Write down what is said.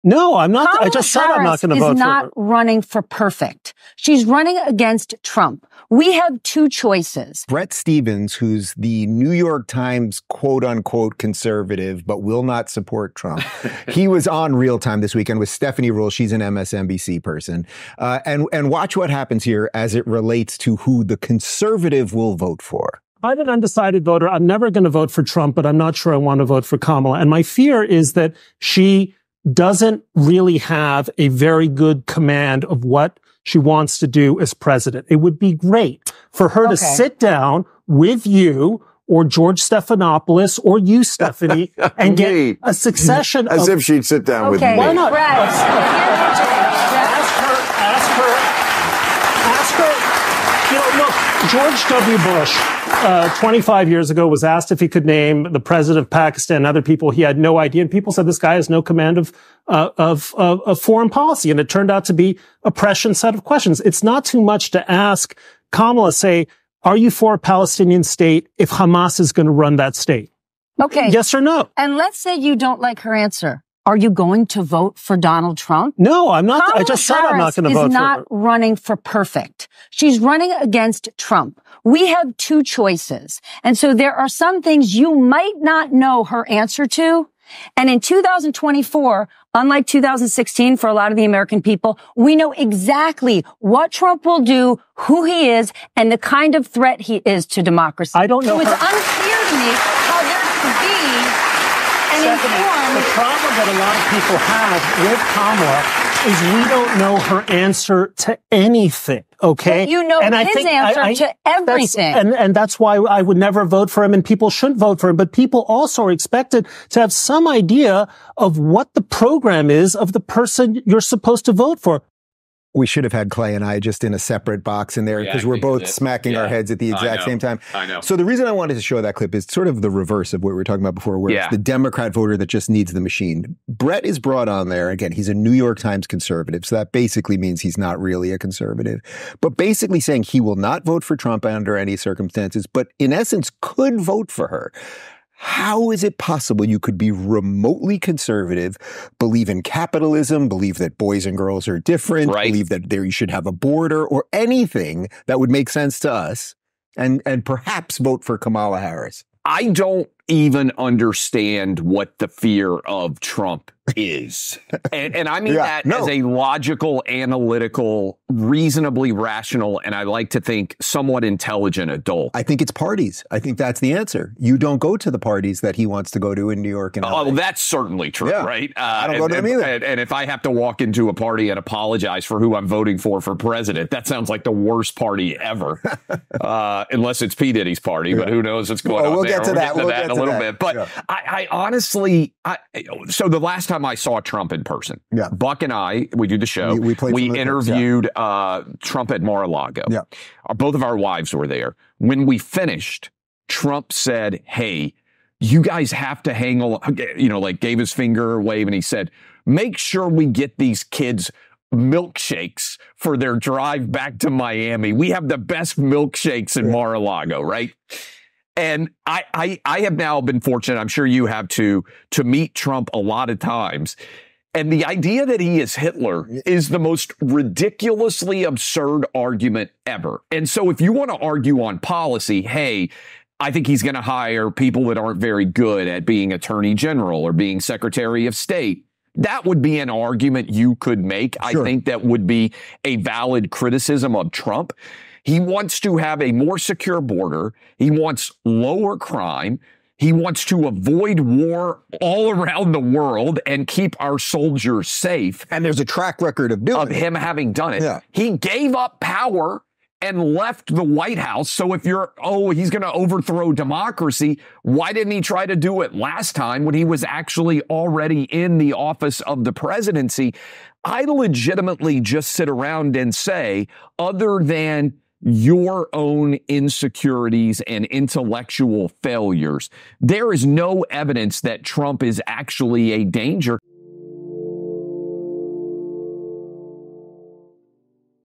No, I'm not. Kamala I just said I'm not going to vote for her. She's not running for perfect. She's running against Trump. We have two choices. Bret Stephens, who's the New York Times quote unquote conservative, but will not support Trump. He was on Real Time this weekend with Stephanie Ruhle. She's an MSNBC person. And watch what happens here as it relates to who the conservative will vote for. I'm an undecided voter. I'm never going to vote for Trump, but I'm not sure I want to vote for Kamala. And my fear is that she doesn't really have a very good command of what she wants to do as president. It would be great for her to sit down with you or George Stephanopoulos or you, Stephanie, and get a succession of... As if she'd sit down with me. Why not? Bret, Ask her, you know, look, George W. Bush, 25 years ago was asked if he could name the president of Pakistan and other people. He had no idea. And people said this guy has no command of foreign policy. And it turned out to be a prescient set of questions. It's not too much to ask Kamala, say, are you for a Palestinian state if Hamas is going to run that state? Okay. Yes or no? And let's say you don't like her answer. Are you going to vote for Donald Trump? No, I'm not. Kamala I just said I'm not going to vote Harris is not running for perfect. She's running against Trump. We have two choices. And so there are some things you might not know her answer to. And in 2024, unlike 2016 for a lot of the American people, we know exactly what Trump will do, who he is, and the kind of threat he is to democracy. I don't know. So it's unclear to me how there could be an informed... The problem that a lot of people have with Kamala is we don't know her answer to anything, okay? But you know his answer to everything. And that's why I would never vote for him, and people shouldn't vote for him. But people also are expected to have some idea of what the program is of the person you're supposed to vote for. We should have had Clay and I just in a separate box in there because we're both smacking our heads at the exact same time. I know. So the reason I wanted to show that clip is sort of the reverse of what we were talking about before, where it's the Democrat voter that just needs the machine. Bret is brought on there. Again, he's a New York Times conservative, so that basically means he's not really a conservative. But basically saying he will not vote for Trump under any circumstances, but in essence could vote for her. How is it possible you could be remotely conservative, believe in capitalism, believe that boys and girls are different, believe that you should have a border or anything that would make sense to us, and perhaps vote for Kamala Harris? I don't even understand what the fear of Trump is. And I mean that as a logical, analytical, reasonably rational, and I like to think somewhat intelligent adult. I think it's parties. I think that's the answer. You don't go to the parties that he wants to go to in New York and LA. Oh, that's certainly true, right? I don't go to them either. And if I have to walk into a party and apologize for who I'm voting for president, that sounds like the worst party ever. Unless it's P. Diddy's party, but who knows what's going on we'll there. Get to that. We'll get to that in a little bit. But I honestly, so the last time I saw Trump in person, Buck and I, we do the show. We interviewed Trump at Mar-a-Lago. Both of our wives were there. When we finished, Trump said, hey, you guys have to hang along, like gave his finger a wave, and he said, make sure we get these kids milkshakes for their drive back to Miami. We have the best milkshakes in Mar-a-Lago, right? And I have now been fortunate, I'm sure you have too, to meet Trump a lot of times. And the idea that he is Hitler is the most ridiculously absurd argument ever. And so if you want to argue on policy, hey, I think he's going to hire people that aren't very good at being attorney general or being secretary of state, that would be an argument you could make. I think that would be a valid criticism of Trump. He wants to have a more secure border. He wants lower crime. He wants to avoid war all around the world and keep our soldiers safe. And there's a track record of doing him having done it. He gave up power and left the White House. So if you're, he's going to overthrow democracy, why didn't he try to do it last time when he was actually already in the office of the presidency? I legitimately just sit around and say, other than your own insecurities and intellectual failures, there is no evidence that Trump is actually a danger.